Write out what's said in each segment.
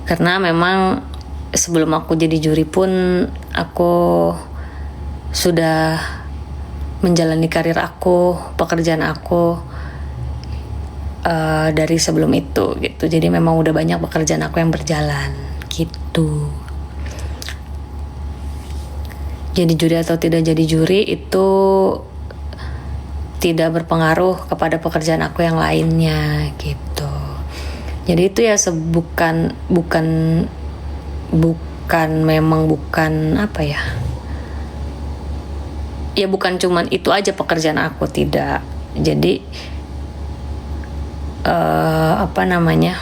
Karena memang sebelum aku jadi juri pun aku sudah menjalani karir aku, pekerjaan aku dari sebelum itu gitu. Jadi memang udah banyak pekerjaan aku yang berjalan gitu. Jadi juri atau tidak jadi juri itu tidak berpengaruh kepada pekerjaan aku yang lainnya gitu. Jadi itu ya bukan apa ya? Ya bukan cuman itu aja pekerjaan aku, tidak. Jadi apa namanya?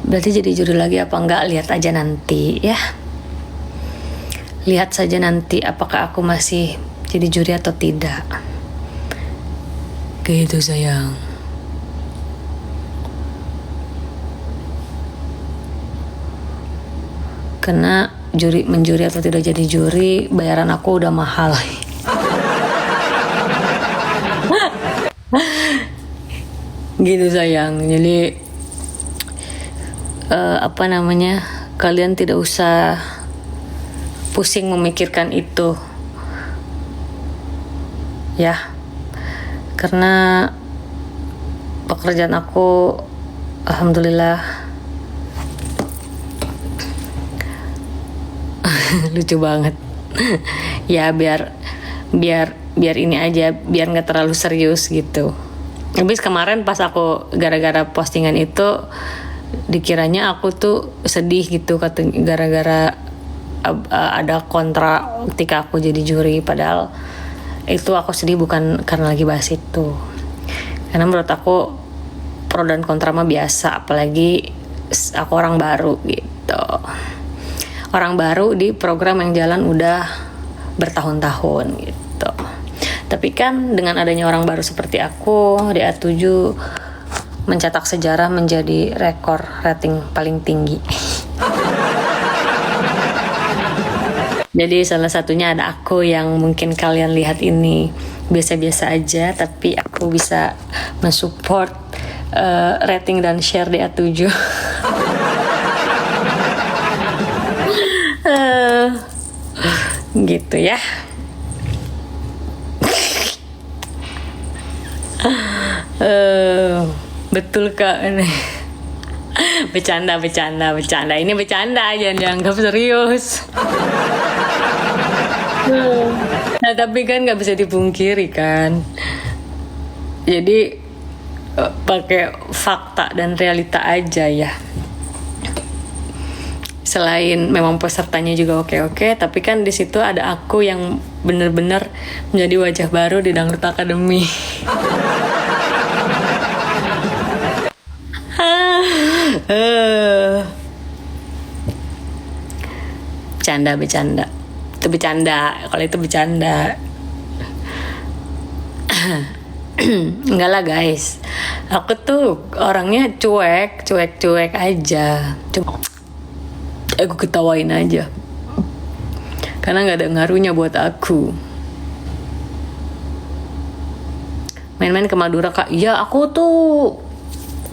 Berarti jadi juri lagi apa enggak, lihat aja nanti ya. Lihat saja nanti apakah aku masih jadi juri atau tidak. Gitu sayang. Karena menjuri atau tidak jadi juri, bayaran aku udah mahal. Gitu sayang. Jadi apa namanya, kalian tidak usah pusing memikirkan itu ya, karena pekerjaan aku alhamdulillah lucu banget. Ya biar ini aja, biar nggak terlalu serius gitu. Habis kemarin pas aku gara-gara postingan itu dikiranya aku tuh sedih gitu, gara-gara ada kontra ketika aku jadi juri, padahal itu aku sedih bukan karena lagi bahas itu. Karena menurut aku pro dan kontra mah biasa, apalagi aku orang baru gitu. Orang baru di program yang jalan udah bertahun-tahun gitu. Tapi kan dengan adanya orang baru seperti aku di A7 mencetak sejarah menjadi rekor rating paling tinggi. Jadi salah satunya ada aku yang mungkin kalian lihat ini biasa-biasa aja, tapi aku bisa mensupport rating dan share di A7. Gitu ya. Betul kak. Bercanda. Ini bercanda aja, jangan dianggap serius. Nah tapi kan nggak bisa dipungkiri kan. Jadi pakai fakta dan realita aja ya. Selain memang pesertanya juga oke, tapi kan di situ ada aku yang benar-benar menjadi wajah baru di Dangdut Academy. Bercanda. Itu bercanda. Kalau itu bercanda. Enggak lah guys. Aku tuh orangnya cuek aja. Cuma aku ketawain aja. Karena nggak ada ngaruhnya buat aku. Main-main ke Madura kak. Ya aku tuh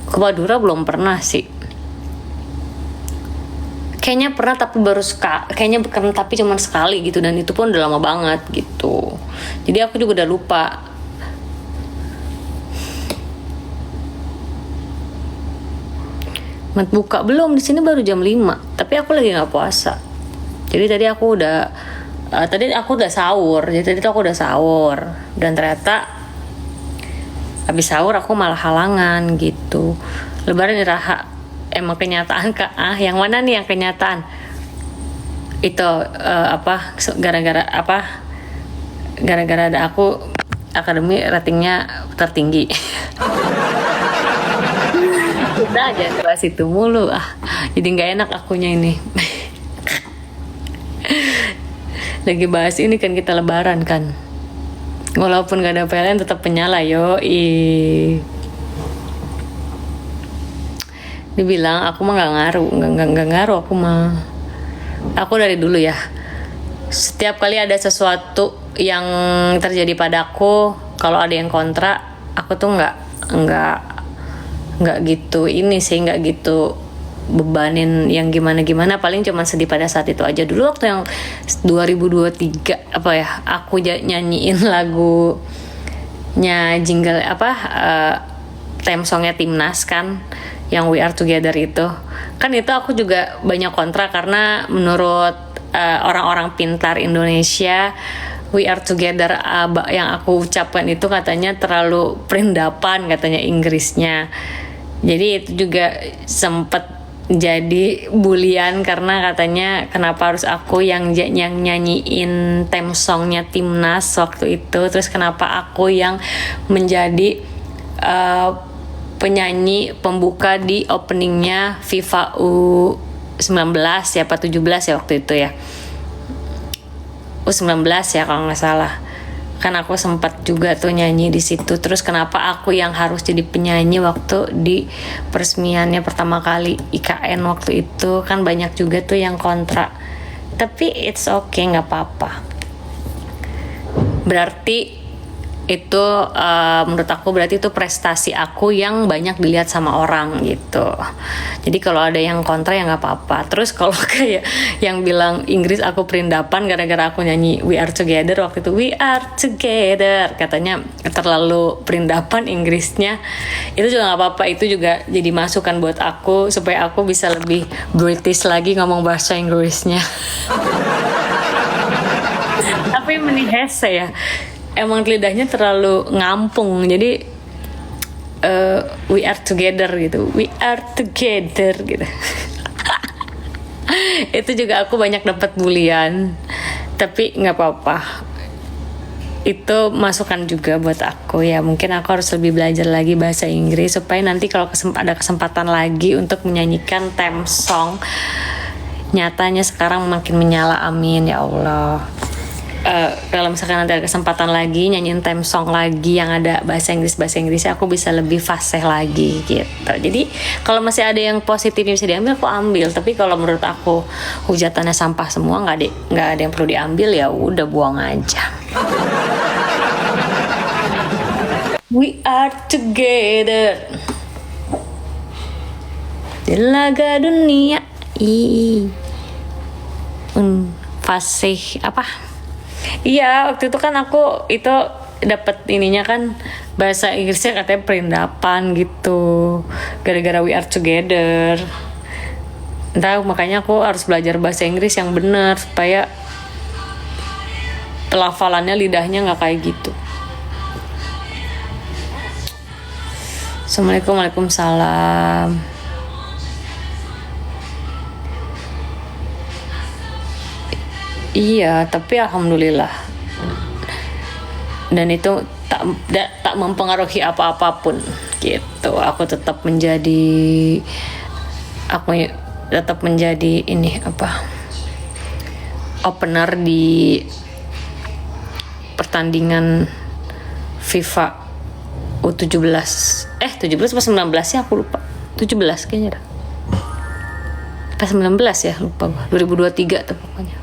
ke Madura belum pernah sih. Kayaknya pernah tapi cuma sekali gitu, dan itu pun udah lama banget gitu. Jadi aku juga udah lupa. Mat buka belum, di sini baru jam 5, tapi aku lagi nggak puasa. Jadi tadi aku udah sahur. Dan ternyata habis sahur aku malah halangan gitu. Lebaran diraha. Emang kenyataan kak, yang mana nih yang kenyataan? Itu gara-gara ada aku, akademi ratingnya tertinggi. Udah aja bahas itu mulu, jadi nggak enak akunya ini. Lagi bahas ini kan, kita lebaran kan, walaupun gak ada PLN tetap penyala. Dibilang aku mah nggak ngaruh aku mah. Aku dari dulu ya setiap kali ada sesuatu yang terjadi padaku, kalau ada yang kontra, aku tuh nggak gitu ini sih, nggak gitu bebanin yang gimana-gimana, paling cuma sedih pada saat itu aja. Dulu waktu yang 2023 apa ya, aku nyanyiin lagunya jingle theme songnya Timnas kan, yang We Are Together itu aku juga banyak kontra karena menurut orang-orang pintar Indonesia, We Are Together yang aku ucapkan itu katanya terlalu perindapan katanya Inggrisnya. Jadi itu juga sempet jadi bulian karena katanya kenapa harus aku yang nyanyiin theme songnya Timnas waktu itu, terus kenapa aku yang menjadi penyanyi pembuka di openingnya FIFA U19 ya, apa 17 ya waktu itu ya, U19 ya kalau nggak salah. Kan aku sempat juga tuh nyanyi di situ. Terus kenapa aku yang harus jadi penyanyi waktu di peresmiannya pertama kali IKN waktu itu, kan banyak juga tuh yang kontra. Tapi it's okay, nggak apa-apa. Berarti itu menurut aku berarti itu prestasi aku yang banyak dilihat sama orang gitu. Jadi kalau ada yang kontra ya nggak apa-apa. Terus kalau kayak yang bilang Inggris aku perindapan gara-gara aku nyanyi We Are Together waktu itu, We Are Together, katanya terlalu perindapan Inggrisnya, itu juga nggak apa-apa. Itu juga jadi masukan buat aku supaya aku bisa lebih British lagi ngomong bahasa Inggrisnya. Tapi mending hese ya, emang lidahnya terlalu ngampung, jadi we are together gitu, we are together gitu. Itu juga aku banyak dapat bulian, tapi nggak apa-apa. Itu masukan juga buat aku ya. Mungkin aku harus lebih belajar lagi bahasa Inggris supaya nanti kalau ada kesempatan lagi untuk menyanyikan theme song, nyatanya sekarang makin menyala, amin ya Allah. Kalau misalkan nanti ada kesempatan lagi nyanyiin theme song lagi yang ada bahasa Inggrisnya, aku bisa lebih fasih lagi gitu. Jadi kalau masih ada yang positifnya bisa diambil, aku ambil. Tapi kalau menurut aku hujatannya sampah semua, nggak ada yang perlu diambil, ya udah buang aja. We are together di laga dunia. Fasih apa? Iya, waktu itu kan aku itu dapat ininya kan, bahasa Inggrisnya katanya perindapan gitu, gara-gara We Are Together. Entah, makanya aku harus belajar bahasa Inggris yang benar supaya pelafalannya, lidahnya nggak kayak gitu. Assalamualaikum, waalaikumsalam. Iya, tapi alhamdulillah. Dan itu tak mempengaruhi apa-apapun gitu. Aku tetap menjadi ini opener di pertandingan FIFA U17. 17 atau 19 ya, aku lupa. 17 kayaknya dah. Pas 19 ya, lupa gua. 2023 tuh pokoknya.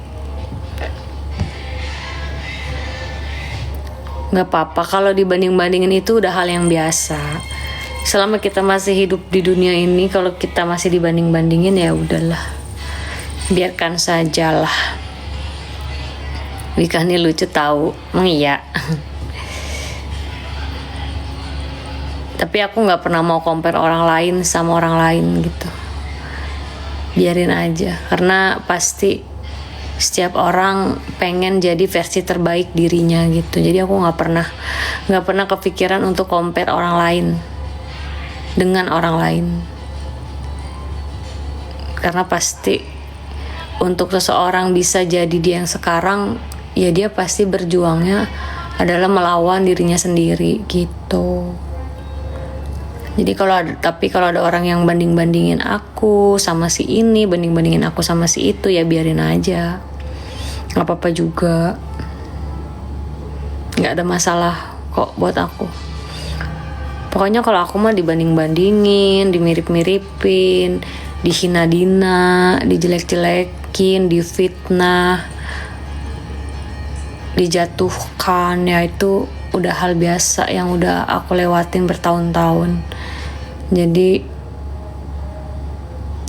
Nggak apa-apa kalau dibanding-bandingin, itu udah hal yang biasa. Selama kita masih hidup di dunia ini, kalau kita masih dibanding-bandingin ya udahlah, biarkan sajalah. Wika ini lucu tahu, emang iya. Tapi aku nggak pernah mau compare orang lain sama orang lain gitu. Biarin aja, karena pasti setiap orang pengen jadi versi terbaik dirinya gitu. Jadi aku nggak pernah kepikiran untuk compare orang lain dengan orang lain, karena pasti untuk seseorang bisa jadi dia yang sekarang, ya dia pasti berjuangnya adalah melawan dirinya sendiri gitu. Jadi kalau ada orang yang banding-bandingin aku sama si ini, banding-bandingin aku sama si itu, ya biarin aja. Gak apa-apa juga, gak ada masalah kok buat aku. Pokoknya kalau aku mah dibanding-bandingin, dimirip-miripin, dihina-dina, dijelek-jelekin, difitnah, dijatuhkan, ya itu udah hal biasa yang udah aku lewatin bertahun-tahun. Jadi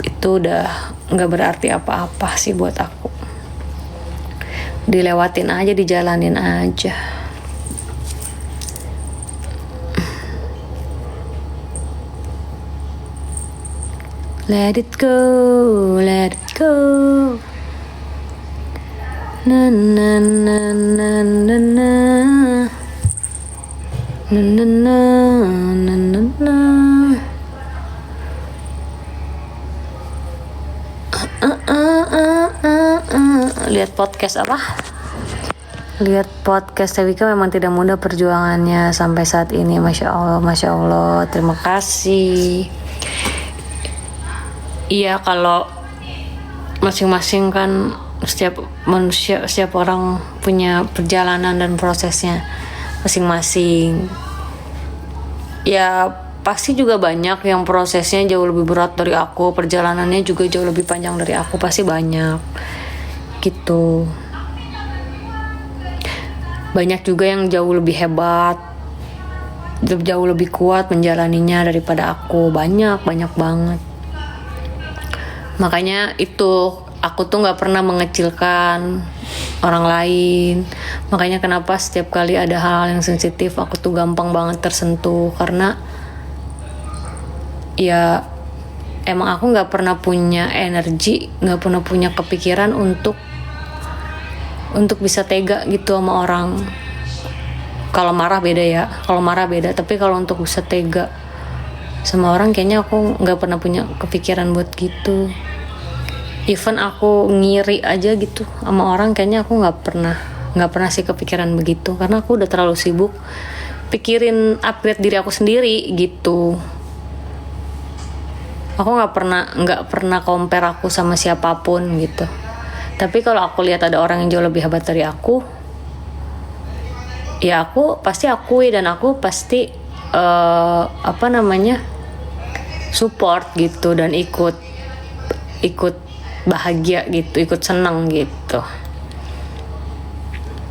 itu udah nggak berarti apa-apa sih buat aku. Dilewatin aja, dijalanin aja. Let it go, let it go. Na na na na na na. Na na na na na na. Lihat podcast apa? Lihat podcast Tewika memang tidak mudah perjuangannya sampai saat ini. Masya Allah, terima kasih. Iya, kalau masing-masing kan setiap manusia, setiap orang punya perjalanan dan prosesnya masing-masing. Ya pasti juga banyak yang prosesnya jauh lebih berat dari aku, perjalanannya juga jauh lebih panjang dari aku, pasti banyak gitu. Banyak juga yang jauh lebih hebat, jauh lebih kuat menjalaninya daripada aku, banyak banget. Makanya itu aku tuh nggak pernah mengecilkan orang lain. Makanya kenapa setiap kali ada hal-hal yang sensitif aku tuh gampang banget tersentuh, karena ya emang aku nggak pernah punya energi, nggak pernah punya kepikiran untuk bisa tega gitu sama orang. Kalau marah beda ya, tapi kalau untuk bisa tega sama orang kayaknya aku nggak pernah punya kepikiran buat gitu. Even aku ngiri aja gitu sama orang, kayaknya aku nggak pernah sih kepikiran begitu, karena aku udah terlalu sibuk pikirin upgrade diri aku sendiri gitu. Aku nggak pernah compare aku sama siapapun gitu. Tapi kalau aku lihat ada orang yang jauh lebih hebat dari aku, ya aku pasti akui dan aku pasti support gitu, dan ikut bahagia gitu, ikut senang gitu.